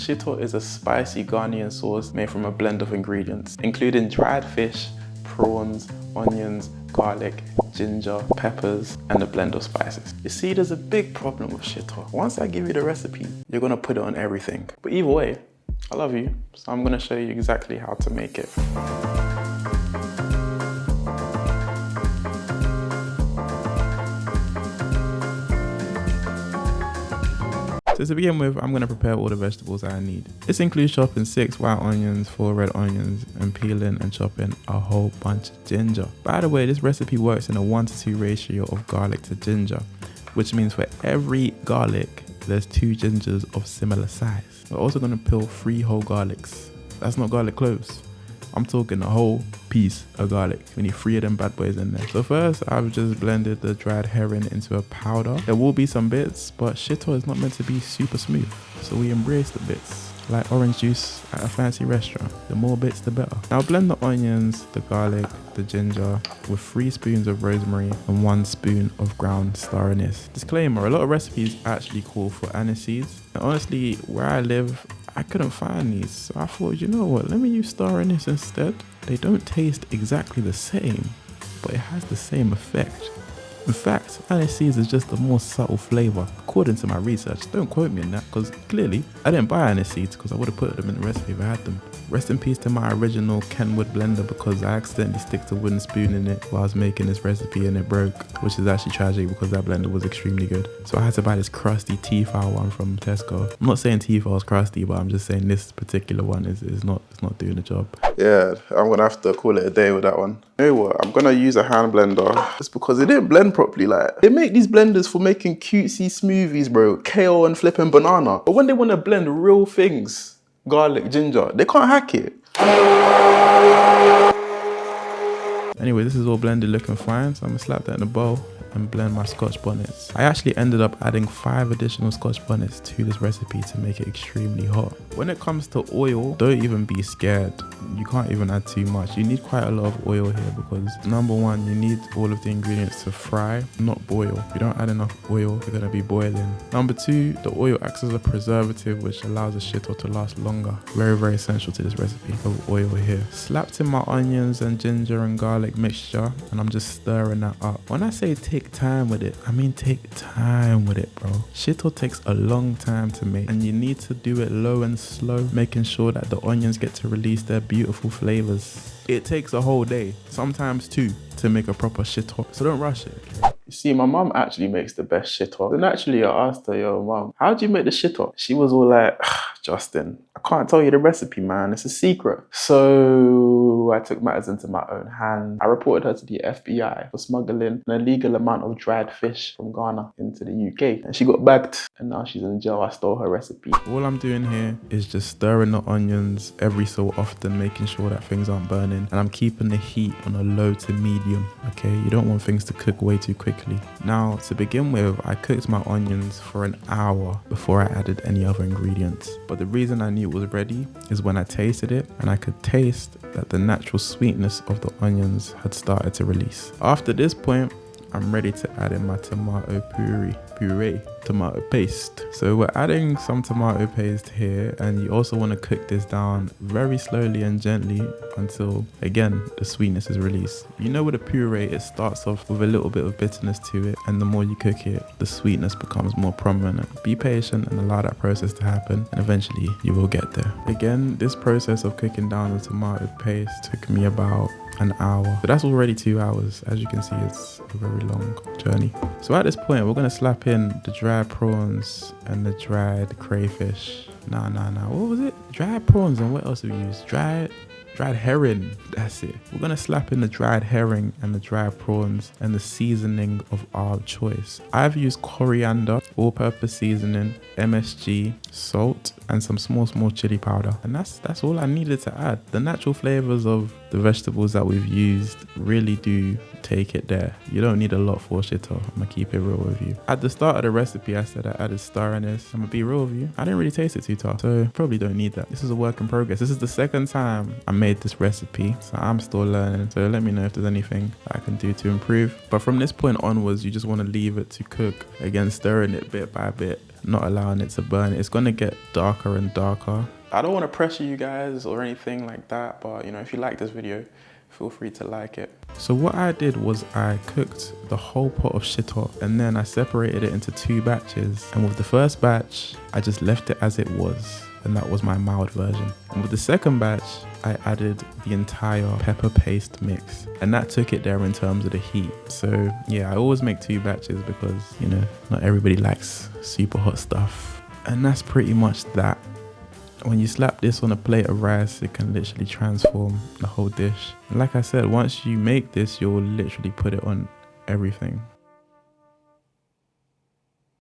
Shito is a spicy Ghanaian sauce made from a blend of ingredients, including dried fish, prawns, onions, garlic, ginger, peppers, and a blend of spices. You see, there's a big problem with Shito. Once I give you the recipe, you're gonna put it on everything. But either way, I love you, so I'm gonna show you exactly how to make it. So to begin with, I'm going to prepare all the vegetables I need. This includes chopping 6 white onions, 4 red onions, and peeling and chopping a whole bunch of ginger. By the way, this recipe works in a 1:2 ratio of garlic to ginger, which means for every garlic, there's 2 gingers of similar size. We're also going to peel 3 whole garlics. That's not garlic cloves. I'm talking a whole piece of garlic. We need 3 of them bad boys in there. So first, I've just blended the dried herring into a powder. There will be some bits, but Shito is not meant to be super smooth. So we embrace the bits, like orange juice at a fancy restaurant. The more bits, the better. Now blend the onions, the garlic, the ginger with 3 spoons of rosemary and 1 spoon of ground star anise. Disclaimer, a lot of recipes actually call for anise seeds. And honestly, where I live, I couldn't find these, so I thought, you know what, let me use star anise instead. They don't taste exactly the same, but it has the same effect. In fact, anise seeds is just a more subtle flavor, according to my research. Don't quote me on that, because clearly I didn't buy anise seeds because I would have put them in the recipe if I had them. Rest in peace to my original Kenwood blender, because I accidentally sticked a wooden spoon in it while I was making this recipe and it broke, which is actually tragic because that blender was extremely good. So I had to buy this crusty T-file one from Tesco. I'm not saying T-file is crusty, but I'm just saying this particular one is not doing the job. Yeah, I'm gonna have to call it a day with that one. You know what? I'm gonna use a hand blender just because it didn't blend properly. Like, they make these blenders for making cutesy smoothies, bro, kale and flipping banana. But when they want to blend real things, garlic, ginger, they can't hack it. Anyway, this is all blended looking fine, so I'm gonna slap that in a bowl and blend my scotch bonnets. I actually ended up adding 5 additional scotch bonnets to this recipe to make it extremely hot. When it comes to oil, don't even be scared. You can't even add too much. You need quite a lot of oil here because number 1, you need all of the ingredients to fry, not boil. If you don't add enough oil, you're gonna be boiling. Number 2, the oil acts as a preservative which allows the Shito to last longer. Very, very essential to this recipe of oil here. Slapped in my onions and ginger and garlic mixture, and I'm just stirring that up. When I say take time with it, I mean take time with it, bro. Shito takes a long time to make, and you need to do it low and slow, making sure that the onions get to release their beautiful flavors. It takes a whole day, sometimes 2, to make a proper Shito, so don't rush it. You see, my mum actually makes the best Shito. And actually, I asked her, yo, mum, how do you make the Shito? She was all like, Justin, I can't tell you the recipe, man. It's a secret. So I took matters into my own hand. I reported her to the FBI for smuggling an illegal amount of dried fish from Ghana into the UK. And she got bagged, and now she's in jail. I stole her recipe. All I'm doing here is just stirring the onions every so often, making sure that things aren't burning. And I'm keeping the heat on a low to medium, okay? You don't want things to cook way too quickly. Now, to begin with, I cooked my onions for an hour before I added any other ingredients. But the reason I knew it was ready is when I tasted it, and I could taste that the natural sweetness of the onions had started to release. After this point, I'm ready to add in my tomato tomato paste. So we're adding some tomato paste here, and you also want to cook this down very slowly and gently until, again, the sweetness is released. You know, with a puree, it starts off with a little bit of bitterness to it, and the more you cook it, the sweetness becomes more prominent. Be patient and allow that process to happen, and eventually you will get there. Again, this process of cooking down the tomato paste took me about an hour. So that's already 2 hours. As you can see, it's a very long journey. So at this point, we're gonna slap in the dried prawns and the dried crayfish. Nah. What was it? Dried prawns, and what else do we use? Dried herring. That's it. We're gonna slap in the dried herring and the dried prawns and the seasoning of our choice. I've used coriander, all-purpose seasoning, MSG, salt, and some small chili powder. And that's all I needed to add. The natural flavors of the vegetables that we've used really do take it there. You don't need a lot for Shito. I'm gonna keep it real with you. At the start of the recipe, I said I added star anise. I'm gonna be real with you. I didn't really taste it too tough, so probably don't need that. This is a work in progress. This is the second time I made this recipe, so I'm still learning. So let me know if there's anything that I can do to improve. But from this point onwards, you just want to leave it to cook. Again, stirring it bit by bit. not allowing it to burn. It's gonna get darker and darker. I don't want to pressure you guys or anything like that, but you know, if you like this video, feel free to like it. So what I did was I cooked the whole pot of shito, and then I separated it into 2 batches. And with the first batch, I just left it as it was, and that was my mild version. And with the second batch, I added the entire pepper paste mix, and that took it there in terms of the heat. So yeah, I always make 2 batches because, you know, not everybody likes super hot stuff. And that's pretty much that. When you slap this on a plate of rice, it can literally transform the whole dish. And like I said, once you make this, you'll literally put it on everything.